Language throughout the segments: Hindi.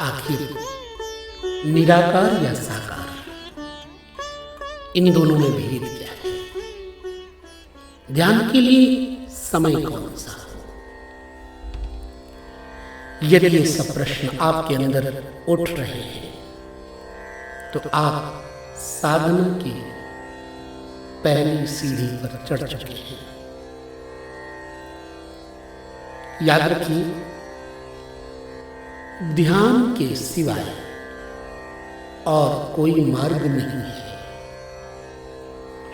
आखिर निराकार या साकार, इन दोनों में भेद क्या है? ध्यान के लिए समय कौन सा? यदि ये सब प्रश्न आपके अंदर उठ रहे हैं तो आप साधना की पहली सीढ़ी पर चढ़ चुके हैं। याद रखिए, ध्यान के सिवाय और कोई मार्ग नहीं है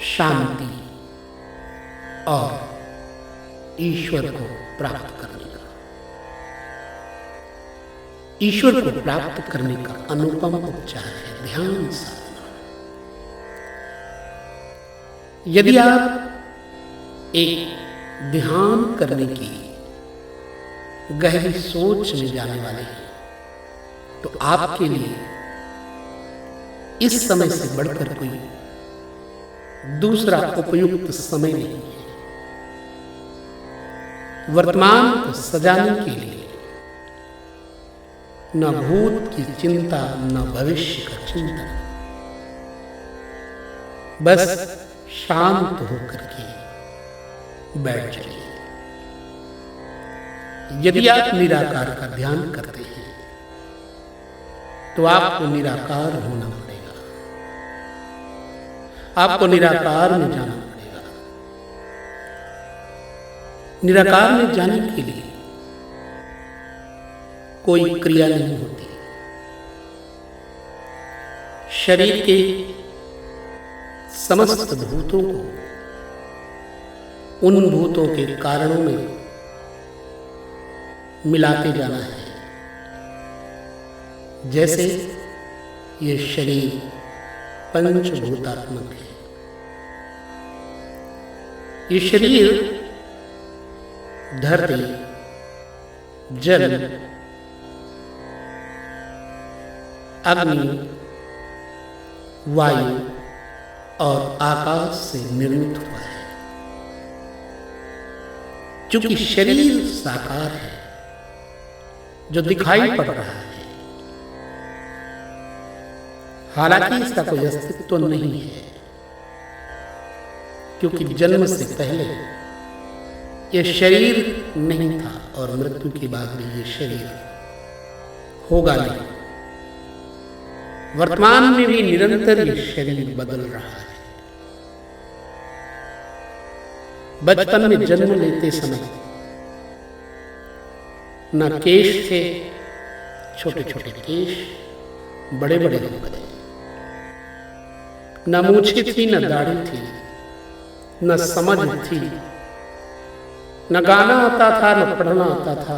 शांति और ईश्वर को प्राप्त करने का। ईश्वर को प्राप्त करने का अनुपम उपचार है ध्यान साधना। यदि आप एक ध्यान करने की गहरी सोच में जाने वाले हैं तो आपके लिए इस समय से बढ़कर कोई दूसरा उपयुक्त समय नहीं है। वर्तमान को सजाने के लिए न भूत की चिंता न भविष्य का चिंतन, बस शांत होकर के बैठ जाइए। यदि आप निराकार का ध्यान करते हैं तो आपको निराकार होना पड़ेगा, आपको निराकार में जाना पड़ेगा। निराकार में जाने के लिए कोई क्रिया नहीं होती। शरीर के समस्त भूतों को उन भूतों के कारणों में मिलाते जाना है। जैसे ये शरीर पंचभूतात्मक है। ये शरीर धरती, जल, अग्नि, वायु और आकाश से निर्मित हुआ है। चूंकि शरीर साकार है, जो दिखाई पड़ रहा है, हालांकि इसका कोई अस्तित्व तो नहीं है, क्योंकि जन्म से पहले यह शरीर नहीं था और मृत्यु के बाद भी यह शरीर होगा नहीं। वर्तमान में भी निरंतर यह शरीर बदल रहा है। बचपन में जन्म लेते समय न केश थे, छोटे छोटे केश बड़े बड़े हो गए। न मूछें थी, न दाढ़ी थी, न समझ थी, न गाना आता था, न पढ़ना आता था,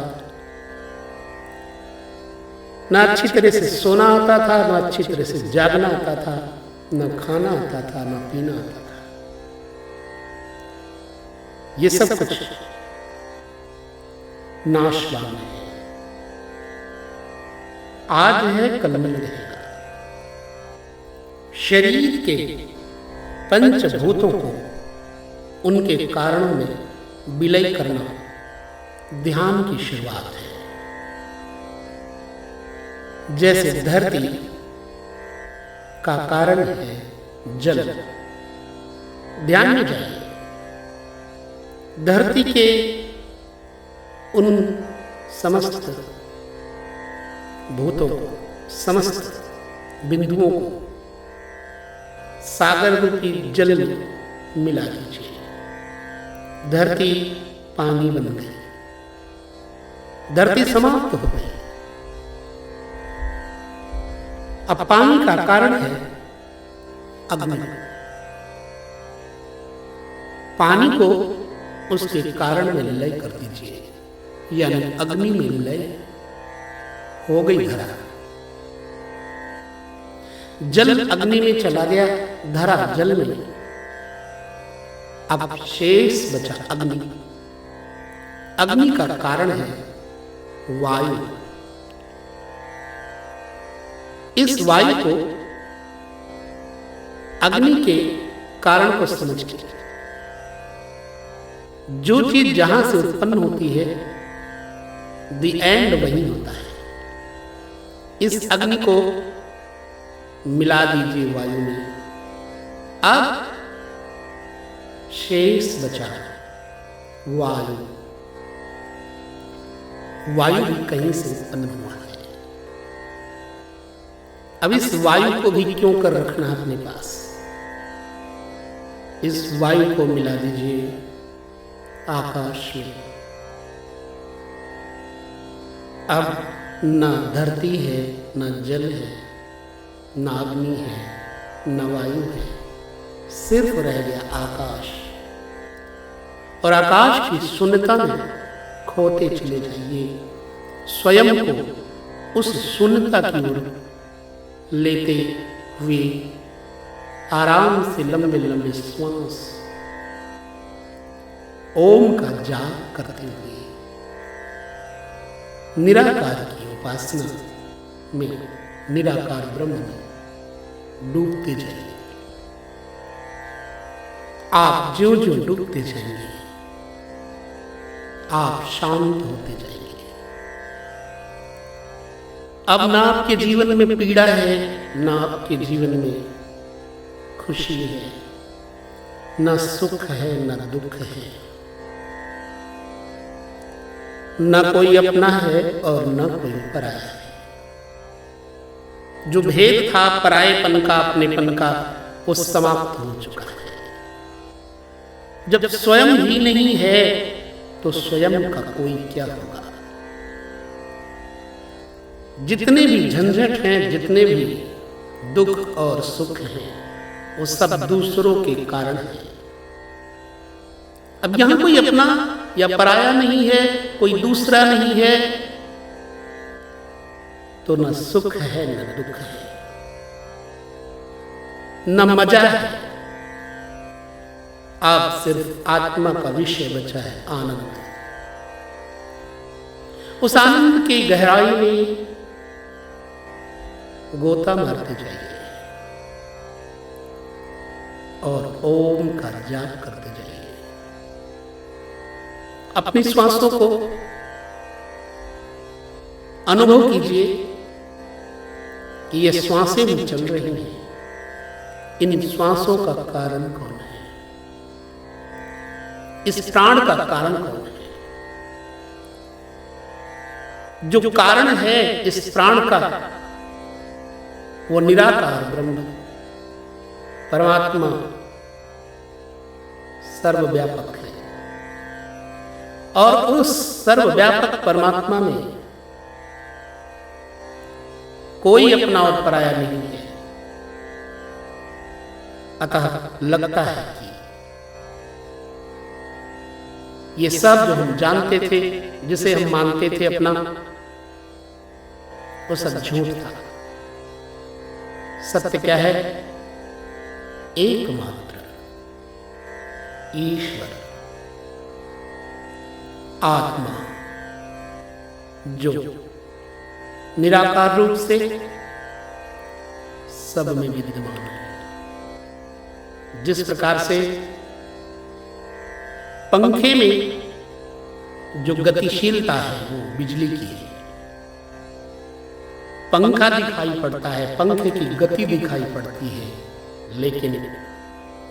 न अच्छी तरह से सोना आता था, न अच्छी तरह से जागना आता था, न खाना आता था, न पीना आता था। ये सब कुछ नाशवान है। आज है कल नहीं रहेगा। शरीर के पंचभूतों को उनके कारणों में विलय करना ध्यान की शुरुआत है। जैसे धरती का कारण है जल। ध्यान में जाइए, धरती के उन समस्त भूतों को, समस्त बिंदुओं को सागर रूपी जल में मिला दीजिए। धरती पानी बन गई, धरती समाप्त हो गई। अब पानी का कारण है अग्नि। पानी को उसके कारण में लय कर दीजिए, यानी अग्नि में लय हो गई धरा। जल अग्नि में चला गया, धरा जल में। अब शेष बचा अग्नि। अग्नि का कारण है वायु। इस वायु को अग्नि के कारण को समझ के जो चीज जहां से उत्पन्न होती है द एंड वही होता है। इस अग्नि को मिला दीजिए वायु में। अब शेष बचा वायु। वायु भी कहीं से उत्पन्न हुआ है। अब इस वायु को भी क्यों कर रखना अपने पास? इस वायु को मिला दीजिए आकाश में। अब न धरती है, न जल है, न अग्नि है, न वायु है, सिर्फ रह गया आकाश। और आकाश की शून्यता में खोते चले जाइए, स्वयं को उस शून्यता की ओर लेते हुए आराम से लंबे लंबे श्वास ओम का जाप करते हुए निराकार की उपासना में, निराकार ब्रह्म में डूबते जाइए। आप ज्यों ज्यों डूबते जाएंगे आप शांत होते जाएंगे। अब ना आपके जीवन में पीड़ा है, ना आपके जीवन में खुशी है, ना सुख है, ना दुख है, ना कोई अपना है और ना कोई पराया है। जो भेद था परायेपन का, अपनेपन का, वो समाप्त हो चुका है। जब स्वयं ही नहीं है तो स्वयं का कोई क्या होगा? जितने भी झंझट हैं, जितने भी दुख और सुख हैं, वो सब दूसरों के कारण है। अब यहां कोई अपना या पराया नहीं है, कोई दूसरा नहीं है, तो न सुख है न दुख है, न मजा है। आप सिर्फ आत्मा का विषय बचा है, आनंद। उस आनंद की गहराई में गोता मारते जाइए और ओम का जाप करते जाइए। अपनी श्वासों को अनुभव कीजिए कि ये श्वासें भी चल रही हैं। इन श्वासों का कारण कौन है? इस प्राण का कारण कौन है? जो कारण है इस प्राण का, वो निराकार ब्रह्म परमात्मा सर्वव्यापक है। और उस सर्वव्यापक परमात्मा में कोई अपना और पराया नहीं है। अतः लगता है कि ये सब जो हम जानते थे, जिसे हम मानते थे अपना, वो सब झूठ था। सत्य क्या है? एकमात्र ईश्वर आत्मा, जो निराकार रूप से सब में विद्यमान है। जिस प्रकार से पंखे में जो गतिशीलता है वो बिजली की है। पंखा दिखाई पड़ता है, पंखे की गति दिखाई पड़ती है, लेकिन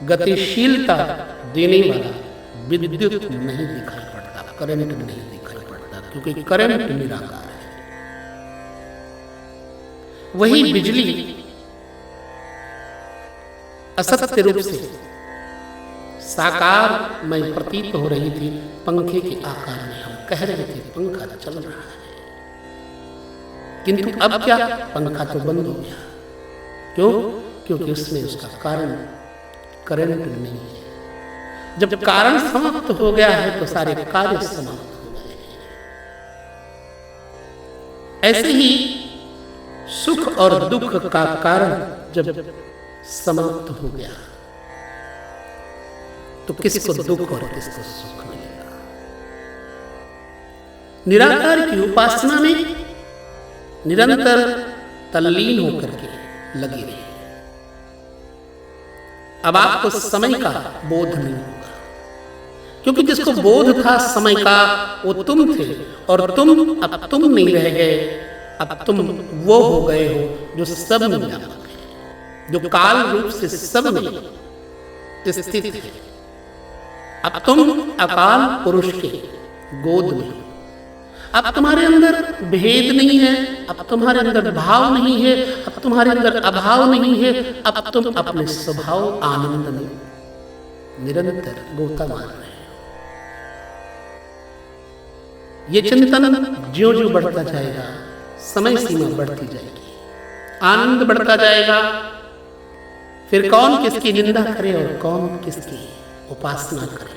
गतिशीलता देने वाला विद्युत नहीं दिखाई पड़ता, करंट नहीं दिखाई पड़ता, क्योंकि करंट निराकार है। वही बिजली असत्य रूप से साकार में प्रतीत हो रही थी, पंखे के आकार में। हम कह रहे थे पंखा चल रहा है, किंतु अब क्या? पंखा तो बंद हो गया। क्यों? क्योंकि उसमें उसका कारण करंट नहीं है। जब कारण समाप्त हो गया है तो सारे कार्य समाप्त हो गए हैं। ऐसे ही सुख और दुख का कारण जब समाप्त हो गया तो किसको दुख और किसको सुख मिलेगा? निराकार की उपासना में निरंतर तल्लीन होकर के लगे रहे। अब आपको समय का बोध नहीं होगा, क्योंकि जिसको बोध था समय का वो तुम थे, और तुम अब तुम नहीं रह गए, अब तुम वो हो गए हो जो सब में व्यापक है, जो काल रूप से सब में स्थित है। अब तुम अकाल पुरुष के गोद में हो। अब तुम्हारे अंदर भेद नहीं है, अब तुम्हारे अंदर भाव नहीं है, अब तुम्हारे अंदर अभाव नहीं है। अब तुम अपने स्वभाव आनंद में निरंतर गोता मार रहे हो। ये चिंतन ज्यों ज्यों बढ़ता जाएगा, समय सीमा बढ़ती जाएगी, आनंद बढ़ता जाएगा। फिर कौन किसकी निंदा करे और कौन किसकी उपासना करे,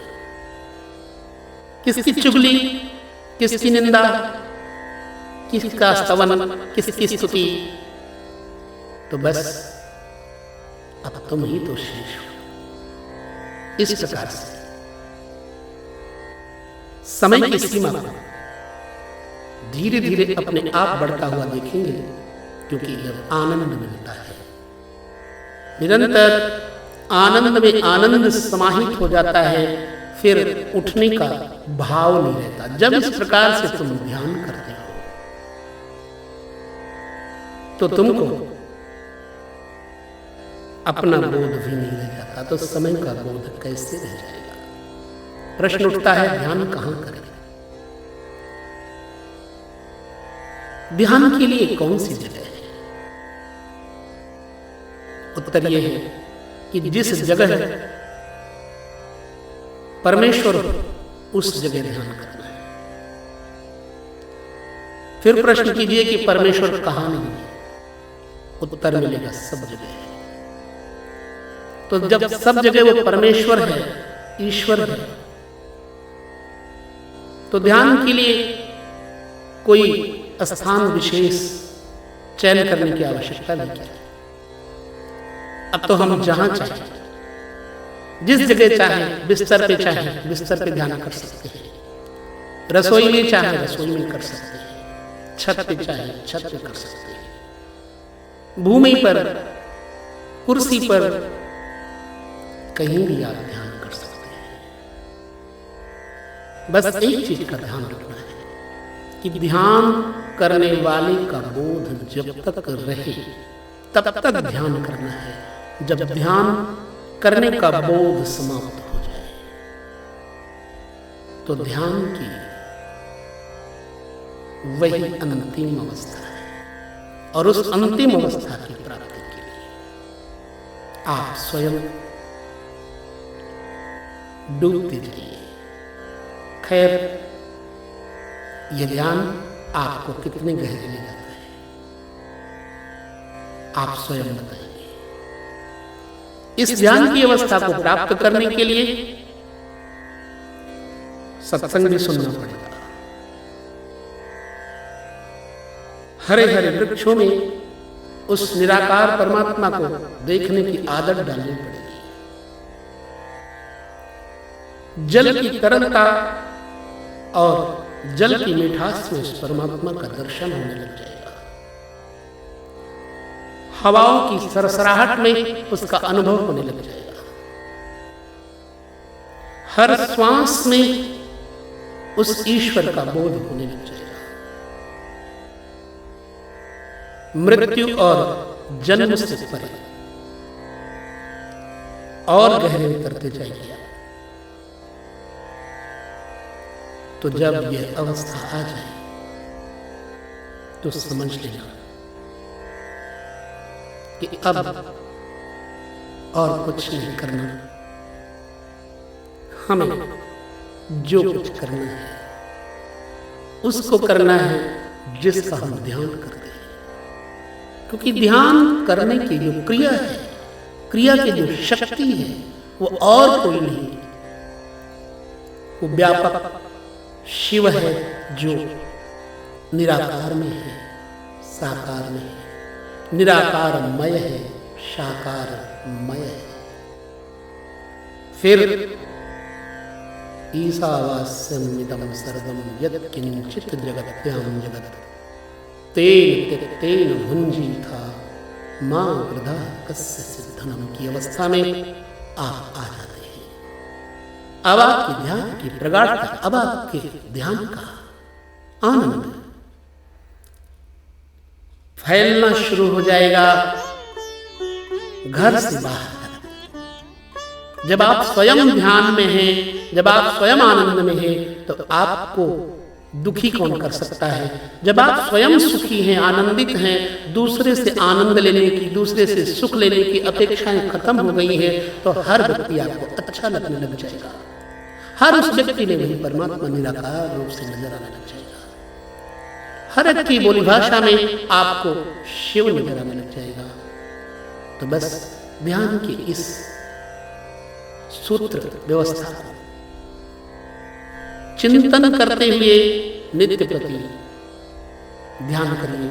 किसकी चुगली, किसकी निंदा, किसका स्तवन, किसकी स्तुति। तो बस अब तुम ही तो शेष हो। इस प्रकार से समय की सीमा को धीरे धीरे अपने आप बढ़ता हुआ देखेंगे, क्योंकि जब आनंद मिलता है, निरंतर आनंद में आनंद समाहित हो जाता है, फिर उठने का भाव नहीं रहता। जब इस प्रकार से तुम ध्यान करते हो तो तुमको अपना बोध भी नहीं रह जाता, तो समय का बोध कैसे रह जाएगा? प्रश्न उठता है, ध्यान कहां करें? ध्यान के लिए कौन सी जगह है? उत्तर यह है कि जिस जगह परमेश्वर उस जगह ध्यान करना है। फिर प्रश्न कीजिए कि परमेश्वर कहां नहीं है? उत्तर मिलेगा, सब जगह है। तो जब सब जगह वो परमेश्वर है, ईश्वर है, तो ध्यान के लिए कोई स्थान विशेष चयन करने की आवश्यकता नहीं है। अब तो हम जहां चाहे, जिस जगह चाहे, बिस्तर पे चाहे बिस्तर पे ध्यान कर सकते हैं, रसोई में चाहे रसोई में कर सकते हैं, छत पे चाहे छत पे कर सकते हैं, भूमि पर, कुर्सी पर, कहीं भी आप ध्यान कर सकते हैं। बस एक चीज का ध्यान रखना है कि ध्यान करने वाले का बोध जब तक रहे तब तक ध्यान करना है। जब ध्यान करने का बोध समाप्त हो जाए तो ध्यान की वही अंतिम अवस्था है, और उस अंतिम अवस्था की प्राप्ति के लिए आप स्वयं डूबते जाइए। खैर, यह ध्यान आपको कितने गहरे ले जाता है, आप स्वयं बताएंगे। इस ध्यान की अवस्था को प्राप्त करने के लिए सत्संग भी सुनना पड़ेगा। हरे हरे वृक्षों में उस निराकार परमात्मा को देखने की आदत डालनी पड़ेगी। जल की तरलता और जल की मिठास में उस परमात्मा का दर्शन होने लग जाएगा। हवाओं की सरसराहट में उसका अनुभव होने लग जाएगा। हर श्वास में उस ईश्वर का बोध होने लग जाएगा। मृत्यु और जन्म से परे और गहरे उतरते जाएंगे। तो जब यह अवस्था आ जाए तो समझ लेना कि अब और कुछ नहीं करना, हमें जो कुछ करना है उसको करना है जिसका हम ध्यान करते हैं। क्योंकि ध्यान करने की जो क्रिया है, क्रिया की जो शक्ति है, वो और कोई नहीं, वो व्यापक शिव है जो निराकार में है, साकार में है, निराकारमय है, साकारमय है। फिर ईशावास्यमिदं सर्वं यत्किंचित् जगत्यां जगत् तेन त्यक्तेन भुञ्जीथा मा वृथा कस्यचित् धनम् की अवस्था में आप आ जाते हैं। अब आपके ध्यान की प्रगाढ़ता, अब आपके ध्यान का आनंद फैलना शुरू हो जाएगा घर से बाहर। जब आप स्वयं ध्यान में हैं, जब आप स्वयं आनंद में हैं, तो आपको दुखी कौन कर सकता है? जब आप स्वयं सुखी हैं, आनंदित हैं, दूसरे से आनंद लेने की, दूसरे से सुख लेने की अपेक्षाएं खत्म हो गई है, तो हर व्यक्ति आपको अच्छा लगने लग जाएगा। हर उस व्यक्ति में वही परमात्मा निराकार रूप से नजर आने लग जाएगा। हर एक की बोली भाषा में आपको शिव नजर आने लग जाएगा। तो बस ध्यान की इस सूत्र व्यवस्था को चिंतन करते हुए नित्य प्रति ध्यान करिए।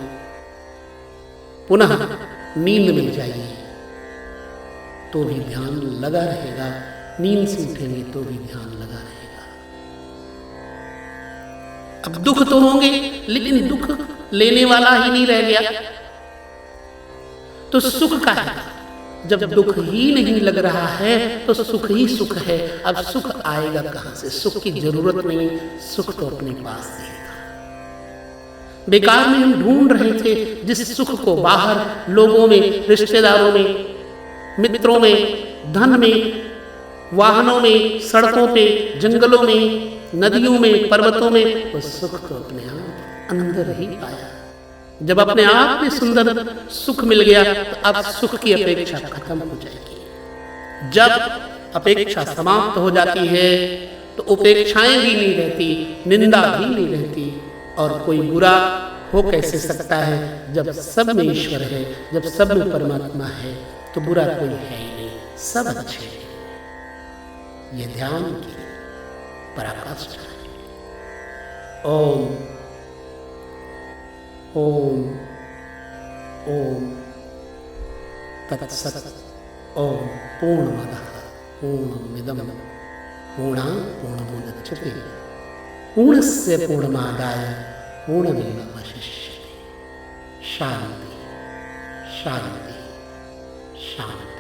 पुनः नींद में जाइए तो भी ध्यान लगा रहेगा, नींद से उठेंगे तो भी ध्यान लगा रहेगा। अब दुख तो होंगे, लेकिन दुख लेने वाला ही नहीं रह गया, तो सुख का है। जब दुख ही नहीं लग रहा है तो सुख ही सुख है। अब सुख आएगा कहां से? सुख की जरूरत नहीं, सुख तो अपने पास रहेगा। बेकार में हम ढूंढ रहे थे जिस सुख को बाहर लोगों में, रिश्तेदारों में, मित्रों में, धन में, वाहनों में, सड़कों पे, जंगलों में, नदियों में, पर्वतों में। वो सुख तो अपने आप अंदर ही आया। जब अपने आप में सुंदर सुख मिल गया तो अब सुख की अपेक्षा खत्म हो जाएगी। जब अपेक्षा समाप्त हो जाती है तो उपेक्षाएं भी नहीं रहती, निंदा भी नहीं रहती, और कोई बुरा हो कैसे सकता है? जब सब में ईश्वर है, जब सब में परमात्मा है, तो बुरा कोई है ही नहीं, सब अच्छे हैं। ये ध्यान की पराकाष्ठा है। ओम ओम ओम तत्सत। ओम पूर्णमदः पूर्णमिदं पूर्णात् पूर्णमुदच्यते पूर्णस्य पूर्णमादाय पूर्णमेवावशिष्यते। शांति शांति शांति।